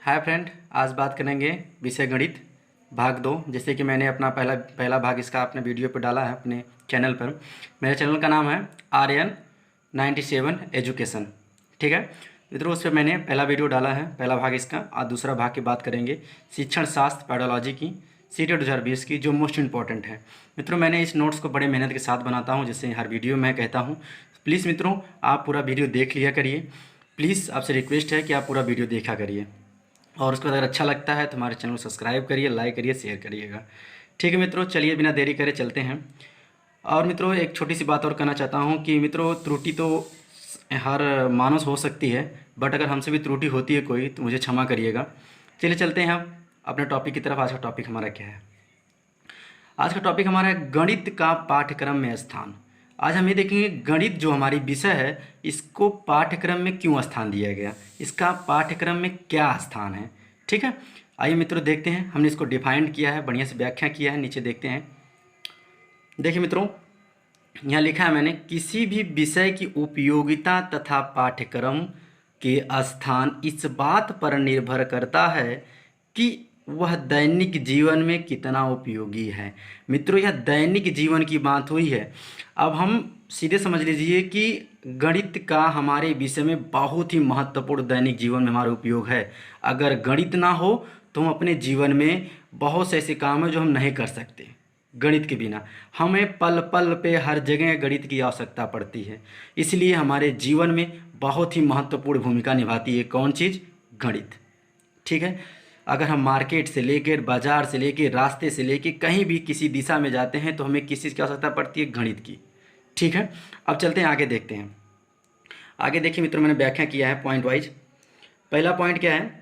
Hi friend, आज बात करेंगे विषय गणित भाग 2। जैसे कि मैंने अपना पहला भाग इसका अपने वीडियो पर डाला है अपने चैनल पर। मेरे चैनल का नाम है RN97 एजुकेशन। ठीक है मित्रों, उस पर मैंने पहला वीडियो डाला है, पहला भाग इसका। आज दूसरा भाग की बात करेंगे शिक्षण शास्त्र पेडोलॉजी की CTET 2020 की, जो मोस्ट इंपॉर्टेंट है। मित्रों, मैंने इस नोट्स को बड़े मेहनत के साथ बनाता हूँ, जैसे हर वीडियो में कहता हूँ। प्लीज़ मित्रों, आप पूरा वीडियो देख लिया करिए। प्लीज़ आपसे रिक्वेस्ट है कि आप पूरा वीडियो देखा करिए, और उसके बाद अगर अच्छा लगता है तो हमारे चैनल को सब्सक्राइब करिए, लाइक करिए, शेयर करिएगा। ठीक है मित्रों, चलिए बिना देरी करे चलते हैं। और मित्रों, एक छोटी सी बात और कहना चाहता हूँ कि मित्रों, त्रुटि तो हर मानव हो सकती है, बट अगर हमसे भी त्रुटि होती है कोई तो मुझे क्षमा करिएगा। चलिए चलते हैं हम अपने टॉपिक की तरफ। आज का टॉपिक हमारा क्या है? आज का टॉपिक हमारा है गणित का पाठ्यक्रम में स्थान। आज हम ये देखेंगे गणित जो हमारी विषय है, इसको पाठ्यक्रम में क्यों स्थान दिया गया, इसका पाठ्यक्रम में क्या स्थान है। ठीक है, आइए मित्रों देखते हैं। हमने इसको डिफाइंड किया है, बढ़िया से व्याख्या किया है, नीचे देखते हैं। देखिए मित्रों, यहाँ लिखा है मैंने, किसी भी विषय की उपयोगिता तथा पाठ्यक्रम के स्थान इस बात पर निर्भर करता है कि वह दैनिक जीवन में कितना उपयोगी है। मित्रों, यह दैनिक जीवन की बात हुई है। अब हम सीधे समझ लीजिए कि गणित का हमारे विषय में बहुत ही महत्वपूर्ण दैनिक जीवन में हमारा उपयोग है। अगर गणित ना हो तो हम अपने जीवन में बहुत से ऐसे काम हैं जो हम नहीं कर सकते गणित के बिना। हमें पल पल पे हर जगह गणित की आवश्यकता पड़ती है, इसलिए हमारे जीवन में बहुत ही महत्वपूर्ण भूमिका निभाती है कौन चीज़? गणित। ठीक है, अगर हम मार्केट से लेकर, बाजार से लेकर, रास्ते से लेकर कहीं भी किसी दिशा में जाते हैं तो हमें किस चीज़ की आवश्यकता पड़ती है? गणित की। ठीक है, अब चलते हैं आगे, देखते हैं। आगे देखिए मित्रों, मैंने व्याख्या किया है पॉइंट वाइज। पहला पॉइंट क्या है?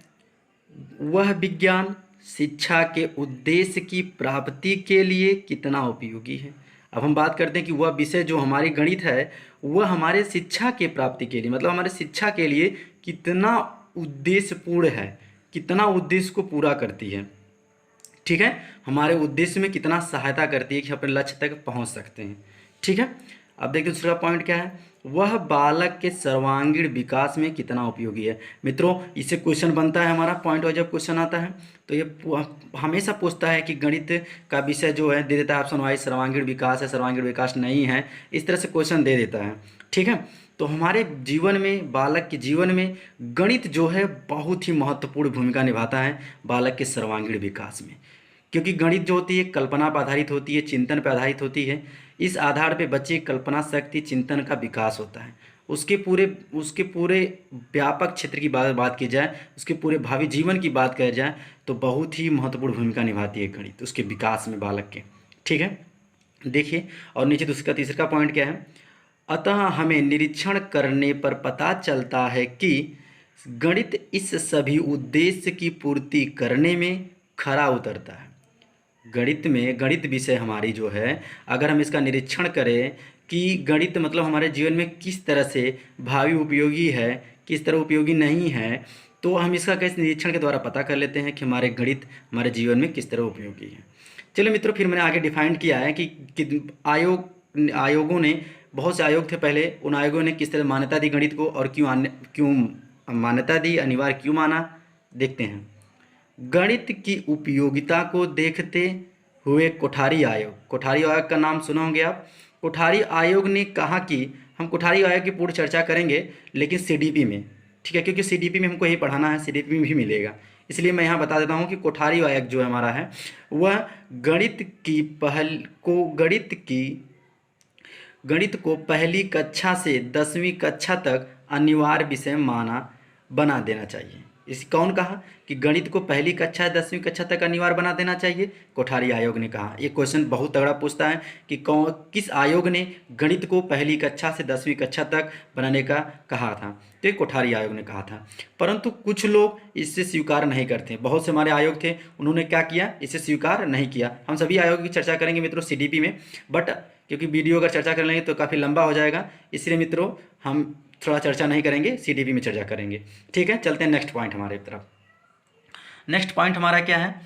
वह विज्ञान शिक्षा के उद्देश्य की प्राप्ति के लिए कितना उपयोगी है। अब हम बात करते हैं कि वह विषय जो हमारी गणित है, वह हमारे शिक्षा के प्राप्ति के लिए, मतलब हमारे शिक्षा के लिए कितना उद्देश्यपूर्ण है, कितना उद्देश्य को पूरा करती है। ठीक है, हमारे उद्देश्य में कितना सहायता करती है कि अपने लक्ष्य तक पहुंच सकते हैं। ठीक है, अब देखिए दूसरा पॉइंट क्या है? वह बालक के सर्वांगीण विकास में कितना उपयोगी है। मित्रों, इससे क्वेश्चन बनता है हमारा, पॉइंट वाइज जब क्वेश्चन आता है तो ये हमेशा पूछता है कि गणित का विषय जो है दे देता है ऑप्शन वाइज सर्वांगीण विकास है, सर्वांगीण विकास नहीं है, इस तरह से क्वेश्चन दे देता है। ठीक है, तो हमारे जीवन में, बालक के जीवन में गणित जो है बहुत ही महत्वपूर्ण भूमिका निभाता है बालक के सर्वांगीण विकास में। क्योंकि गणित जो होती है कल्पना पर आधारित होती है, चिंतन पर आधारित होती है। इस आधार पे बच्चे की कल्पना शक्ति, चिंतन का विकास होता है। उसके पूरे व्यापक क्षेत्र की बात की जाए, उसके पूरे भावी जीवन की बात कही जाए तो बहुत ही महत्वपूर्ण भूमिका निभाती है गणित उसके विकास में, बालक के। ठीक है, देखिए, और नीचे दूसरा तीसरा पॉइंट क्या है? अतः हमें निरीक्षण करने पर पता चलता है कि गणित इस सभी उद्देश्य की पूर्ति करने में खरा उतरता है। गणित में, गणित विषय हमारी जो है, अगर हम इसका निरीक्षण करें कि गणित मतलब हमारे जीवन में किस तरह से भावी उपयोगी है, किस तरह उपयोगी नहीं है, तो हम इसका कैसे निरीक्षण के द्वारा पता कर लेते हैं कि हमारे गणित हमारे जीवन में किस तरह उपयोगी है। चलिए मित्रों, फिर मैंने आगे डिफाइन किया है कि आयोगों ने, बहुत से आयोग थे पहले, उन आयोगों ने किस तरह मान्यता दी गणित को और क्यों मान्यता दी, अनिवार्य क्यों माना, देखते हैं। गणित की उपयोगिता को देखते हुए कोठारी आयोग का नाम सुना होंगे आप। कोठारी आयोग ने कहा कि हम कोठारी आयोग की पूर्ण चर्चा करेंगे लेकिन सीडीपी में। ठीक है, क्योंकि सीडीपी में हमको यही पढ़ाना है, सीडीपी में भी मिलेगा, इसलिए मैं यहाँ बता देता हूँ कि कोठारी आयोग जो हमारा है वह गणित को पहली कक्षा से 10वीं कक्षा तक अनिवार्य विषय बना देना चाहिए। इस कौन कहा कि गणित को पहली कक्षा 10वीं कक्षा तक अनिवार्य बना देना चाहिए? कोठारी आयोग ने कहा। ये क्वेश्चन बहुत तगड़ा पूछता है कि किस आयोग ने गणित को पहली कक्षा से 10वीं कक्षा तक बनाने का कहा था? तो ये कोठारी आयोग ने कहा था। परंतु कुछ लोग इससे स्वीकार नहीं करते। बहुत से हमारे आयोग थे, उन्होंने क्या किया? इसे स्वीकार नहीं किया। हम सभी आयोग की चर्चा करेंगे मित्रों सीडीपी में, बट क्योंकि वीडियो अगर चर्चा कर लेंगे तो काफ़ी लंबा हो जाएगा, इसलिए मित्रों हम थोड़ा चर्चा नहीं करेंगे, सीडीपी में चर्चा करेंगे। ठीक है, चलते हैं नेक्स्ट पॉइंट हमारे तरफ। नेक्स्ट पॉइंट हमारा क्या है?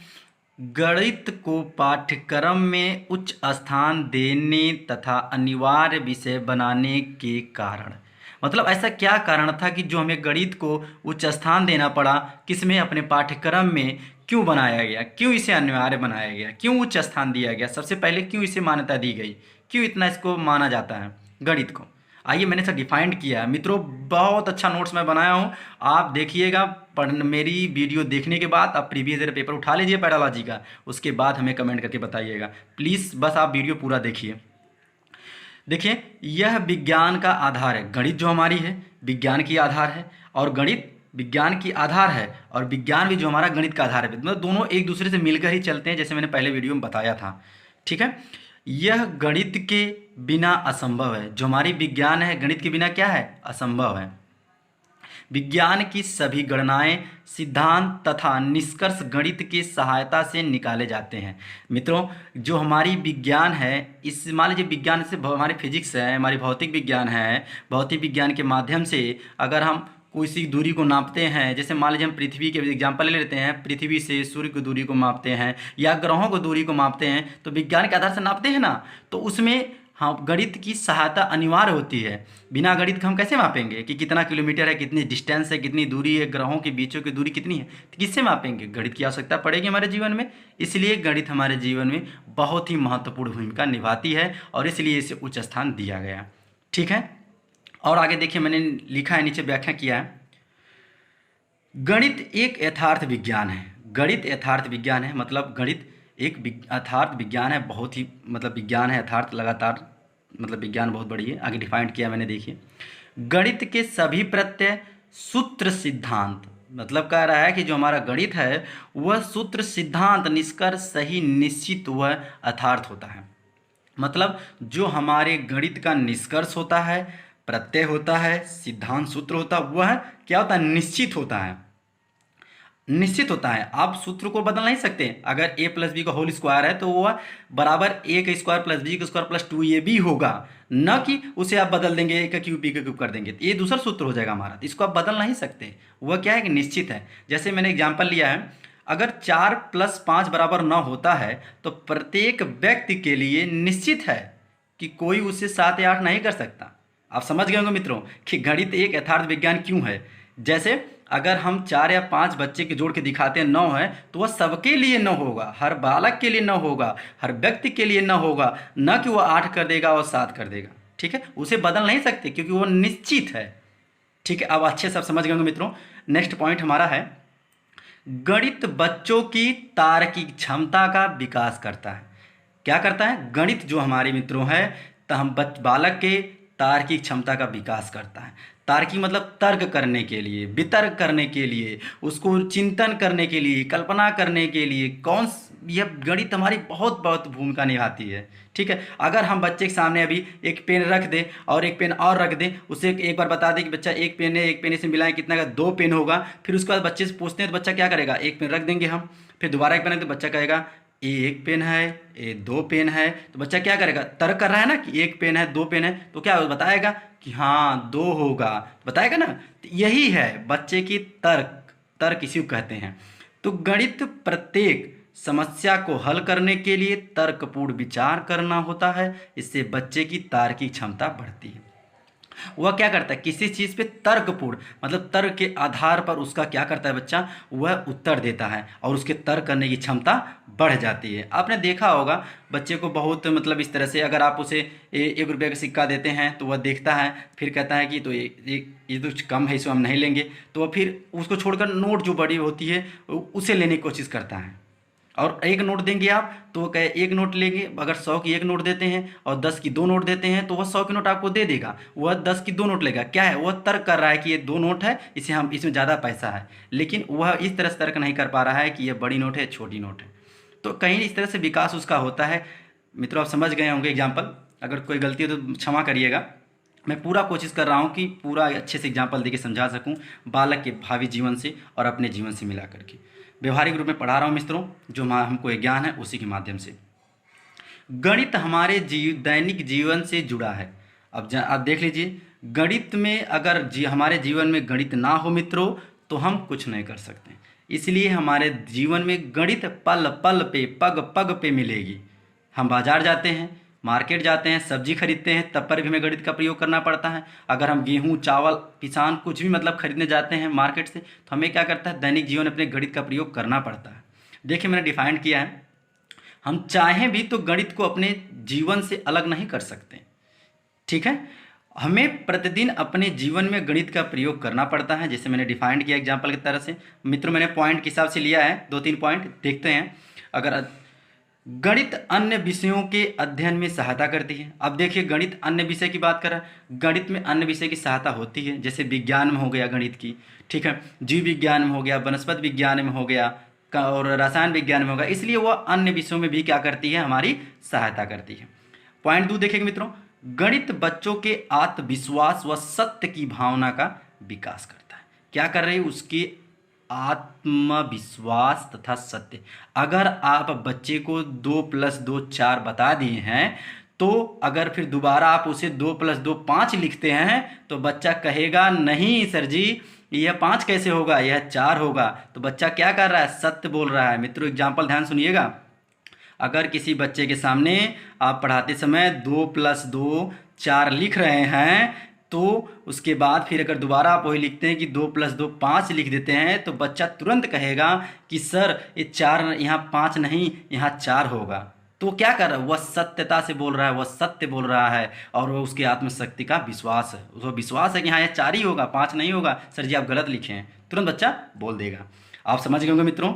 गणित को पाठ्यक्रम में उच्च स्थान देने तथा अनिवार्य विषय बनाने के कारण। मतलब ऐसा क्या कारण था कि जो हमें गणित को उच्च स्थान देना पड़ा, किसमें, अपने पाठ्यक्रम में क्यों बनाया गया, क्यों इसे अनिवार्य बनाया गया, क्यों उच्च स्थान दिया गया, सबसे पहले क्यों इसे मान्यता दी गई, क्यों इतना इसको माना जाता है गणित को। आइए मैंने इसे डिफाइंड किया है मित्रों, बहुत अच्छा नोट्स मैं बनाया हूँ, आप देखिएगा। मेरी वीडियो देखने के बाद आप प्रीवियस ईयर पेपर उठा लीजिए पैडोलॉजी का, उसके बाद हमें कमेंट करके बताइएगा प्लीज़, बस आप वीडियो पूरा देखिए। देखिए यह विज्ञान का आधार है, गणित जो हमारी है विज्ञान की आधार है, और गणित विज्ञान की आधार है, और विज्ञान भी जो हमारा गणित का आधार है, मतलब दोनों एक दूसरे से मिलकर ही चलते हैं, जैसे मैंने पहले वीडियो में बताया था। ठीक है, यह गणित के बिना असंभव है, जो हमारी विज्ञान है गणित के बिना क्या है, असंभव है। विज्ञान की सभी गणनाएं, सिद्धांत तथा निष्कर्ष गणित की सहायता से निकाले जाते हैं। मित्रों जो हमारी विज्ञान है, इस मान लीजिए विज्ञान से हमारी फिजिक्स है, हमारी भौतिक विज्ञान है, भौतिक विज्ञान के माध्यम से अगर हम किसी दूरी को नापते हैं, जैसे मान लीजिए हम पृथ्वी के एग्जाम्पल ले लेते हैं, पृथ्वी से सूर्य की दूरी को मापते हैं या ग्रहों की दूरी को मापते हैं, तो विज्ञान के आधार से नापते हैं ना, तो उसमें हाँ गणित की सहायता अनिवार्य होती है। बिना गणित के हम कैसे मापेंगे कि कितना किलोमीटर है, कितनी डिस्टेंस है, कितनी दूरी है, ग्रहों के बीचों की दूरी कितनी है, तो किससे मापेंगे, गणित की आवश्यकता पड़ेगी हमारे जीवन में। इसलिए गणित हमारे जीवन में बहुत ही महत्वपूर्ण भूमिका निभाती है और इसलिए इसे उच्च स्थान दिया गया। ठीक है, और आगे देखिए मैंने लिखा है, नीचे व्याख्या किया है, गणित एक यथार्थ विज्ञान है। गणित यथार्थ विज्ञान है, मतलब गणित एक यथार्थ विज्ञान है, बहुत ही मतलब विज्ञान है यथार्थ, लगातार मतलब विज्ञान बहुत बड़ी है। आगे डिफाइंड किया मैंने, देखिए गणित के सभी प्रत्यय, सूत्र, सिद्धांत, मतलब कह रहा है कि जो हमारा गणित है वह सूत्र, सिद्धांत, निष्कर्ष सही, निश्चित व यथार्थ होता है। मतलब जो हमारे गणित का निष्कर्ष होता है, प्रत्यय होता है, सिद्धांत, सूत्र होता है, वह क्या होता है, निश्चित होता है, निश्चित होता है। आप सूत्र को बदल नहीं सकते, अगर a प्लस बी का होल स्क्वायर है तो वह बराबर a का स्क्वायर प्लस b का स्क्वायर प्लस 2ab होगा, न कि उसे आप बदल देंगे a का क्यूब b का क्यूब कर देंगे, तो ये दूसरा सूत्र हो जाएगा हमारा, तो इसको आप बदल नहीं सकते। वह क्या है कि निश्चित है। जैसे मैंने एग्जाम्पल लिया है, अगर 4 + 5 बराबर 9 होता है तो प्रत्येक व्यक्ति के लिए निश्चित है कि कोई उससे 7 या 8 नहीं कर सकता। आप समझ गए होंगे मित्रों कि गणित एक यथार्थ विज्ञान क्यों है। जैसे अगर हम 4 या 5 बच्चे के जोड़ के दिखाते हैं 9 है, तो वह सबके लिए 9 होगा, हर बालक के लिए 9 होगा, हर व्यक्ति के लिए 9 होगा, न कि वह 8 कर देगा और 7 कर देगा। ठीक है, उसे बदल नहीं सकते क्योंकि वो निश्चित है। ठीक है, अब अच्छे से आप समझ गए होंगे मित्रों। नेक्स्ट पॉइंट हमारा है, गणित बच्चों की तार्किक क्षमता का विकास करता है। क्या करता है, गणित जो हमारे मित्रों है, तो हम बालक के तार्किक क्षमता का विकास करता है। तार्किक मतलब तर्क करने के लिए, वितर्क करने के लिए, उसको चिंतन करने के लिए, कल्पना करने के लिए, यह गणित हमारी बहुत बहुत भूमिका निभाती है। ठीक है, अगर हम बच्चे के सामने अभी एक पेन रख दें और एक पेन और रख दें, उसे एक बार बता दें कि बच्चा एक पेन है, एक पेन से मिलाएं कितना का, 2 पेन होगा, फिर उसके बाद बच्चे से पूछते हैं तो बच्चा क्या करेगा, एक पेन रख देंगे हम, फिर दोबारा एक पेन रख दें, बच्चा कहेगा एक पेन है, ये 2 पेन है, तो बच्चा क्या करेगा, तर्क कर रहा है ना कि एक पेन है, 2 पेन है, तो क्या बताएगा कि हाँ 2 होगा, बताएगा ना। तो यही है बच्चे की तर्क इसी को कहते हैं। तो गणित प्रत्येक समस्या को हल करने के लिए तर्कपूर्ण विचार करना होता है, इससे बच्चे की तार्किक क्षमता बढ़ती है। वह क्या करता है, किसी चीज़ पे तर्कपूर्ण मतलब तर्क के आधार पर उसका क्या करता है बच्चा, वह उत्तर देता है और उसके तर्क करने की क्षमता बढ़ जाती है। आपने देखा होगा बच्चे को बहुत मतलब इस तरह से, अगर आप उसे 1 रुपये का सिक्का देते हैं तो वह देखता है, फिर कहता है कि तो ये तो कम है, इसको हम नहीं लेंगे, तो वह फिर उसको छोड़कर नोट जो बड़ी होती है उसे लेने की कोशिश करता है। और 1 नोट देंगे आप तो वो कहे 1 नोट लेंगे, अगर 100 की 1 नोट देते हैं और 10 की 2 नोट देते हैं तो वह 100 की नोट आपको दे देगा, वह 10 की 2 नोट लेगा। क्या है, वह तर्क कर रहा है कि ये 2 नोट है, इसे हम इसमें ज़्यादा पैसा है, लेकिन वह इस तरह से तर्क नहीं कर पा रहा है कि यह बड़ी नोट है, छोटी नोट है। तो कहीं इस तरह से विकास उसका होता है। मित्रों आप समझ गए होंगे एग्जाम्पल, अगर कोई गलती हो तो क्षमा करिएगा। मैं पूरा कोशिश कर रहा हूँ कि पूरा अच्छे से एग्जाम्पल देके समझा सकूँ बालक के भावी जीवन से और अपने जीवन से मिला करके। व्यवहारिक रूप में पढ़ा रहा हूँ मित्रों, जो हमको ज्ञान है उसी के माध्यम से। गणित हमारे दैनिक जीवन से जुड़ा है। अब आप देख लीजिए, गणित में अगर हमारे जीवन में गणित ना हो मित्रों तो हम कुछ नहीं कर सकते। इसलिए हमारे जीवन में गणित पल पल पे, पग पग पे मिलेगी। हम बाजार जाते हैं, मार्केट जाते हैं, सब्जी खरीदते हैं, तब पर भी हमें गणित का प्रयोग करना पड़ता है। अगर हम गेहूँ, चावल, किसान कुछ भी मतलब खरीदने जाते हैं मार्केट से, तो हमें क्या करता है, दैनिक जीवन में अपने गणित का प्रयोग करना पड़ता है। देखिए मैंने डिफाइंड किया है, हम चाहें भी तो गणित को अपने जीवन से अलग नहीं कर सकते, ठीक है। हमें प्रतिदिन अपने जीवन में गणित का प्रयोग करना पड़ता है, जैसे मैंने डिफाइंड किया एग्जाम्पल की तरह से। मित्रों मैंने पॉइंट के हिसाब से लिया है, 2-3 पॉइंट देखते हैं। अगर गणित अन्य विषयों के अध्ययन में सहायता करती है। अब देखिए गणित अन्य विषय की बात कर रहा है, गणित में अन्य विषय की सहायता होती है, जैसे विज्ञान में हो गया गणित की, ठीक है, जीव विज्ञान में हो गया, वनस्पति विज्ञान में हो गया और रसायन विज्ञान में होगा, इसलिए वह अन्य विषयों में भी क्या करती है, हमारी सहायता करती है। पॉइंट 2 देखेंगे मित्रों, गणित बच्चों के आत्मविश्वास व सत्य की भावना का विकास करता है। क्या कर रही है, उसकी आत्मविश्वास तथा सत्य। अगर आप बच्चे को 2 + 2 4 बता दिए हैं, तो अगर फिर दोबारा आप उसे 2 + 2 5 लिखते हैं, तो बच्चा कहेगा नहीं सर जी यह 5 कैसे होगा, यह 4 होगा। तो बच्चा क्या कर रहा है, सत्य बोल रहा है। मित्रों एग्जाम्पल ध्यान सुनिएगा, अगर किसी बच्चे के सामने आप पढ़ाते समय 2 + 2 4 लिख रहे हैं, तो उसके बाद फिर अगर दोबारा आप वही लिखते हैं कि 2 + 2 5 लिख देते हैं, तो बच्चा तुरंत कहेगा कि सर ये 4 यहाँ 5 नहीं, यहाँ 4 होगा। तो क्या कर रहा है, वह सत्यता से बोल रहा है, वह सत्य बोल रहा है, और वह उसकी आत्मशक्ति का विश्वास है, उसको विश्वास है कि हाँ यह 4 ही होगा, 5 नहीं होगा, सर जी आप गलत लिखे हैं, तुरंत बच्चा बोल देगा। आप समझ गए होंगे मित्रों।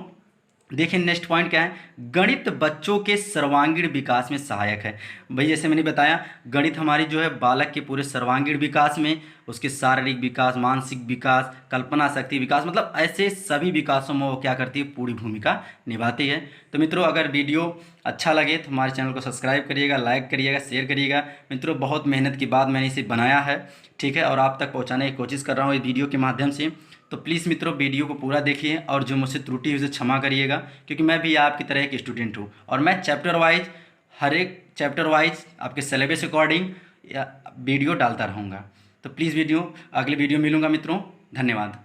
देखिए नेक्स्ट पॉइंट क्या है, गणित बच्चों के सर्वांगीण विकास में सहायक है। भाई जैसे मैंने बताया, गणित हमारी जो है बालक के पूरे सर्वांगीण विकास में, उसके शारीरिक विकास, मानसिक विकास, कल्पना शक्ति विकास, मतलब ऐसे सभी विकासों में वो क्या करती है, पूरी भूमिका निभाती है। तो मित्रों अगर वीडियो अच्छा लगे तो हमारे चैनल को सब्सक्राइब करिएगा, लाइक करिएगा, शेयर करिएगा। मित्रों बहुत मेहनत के बाद मैंने इसे बनाया है, ठीक है, और आप तक पहुँचाने की कोशिश कर रहा हूँ इस वीडियो के माध्यम से। तो प्लीज़ मित्रों वीडियो को पूरा देखिए, और जो मुझसे त्रुटि है उसे क्षमा करिएगा, क्योंकि मैं भी आपकी तरह एक स्टूडेंट हूँ, और मैं चैप्टर वाइज, हर एक चैप्टर वाइज आपके सिलेबस अकॉर्डिंग या वीडियो डालता रहूँगा। तो प्लीज़ वीडियो, अगले वीडियो मिलूँगा मित्रों, धन्यवाद।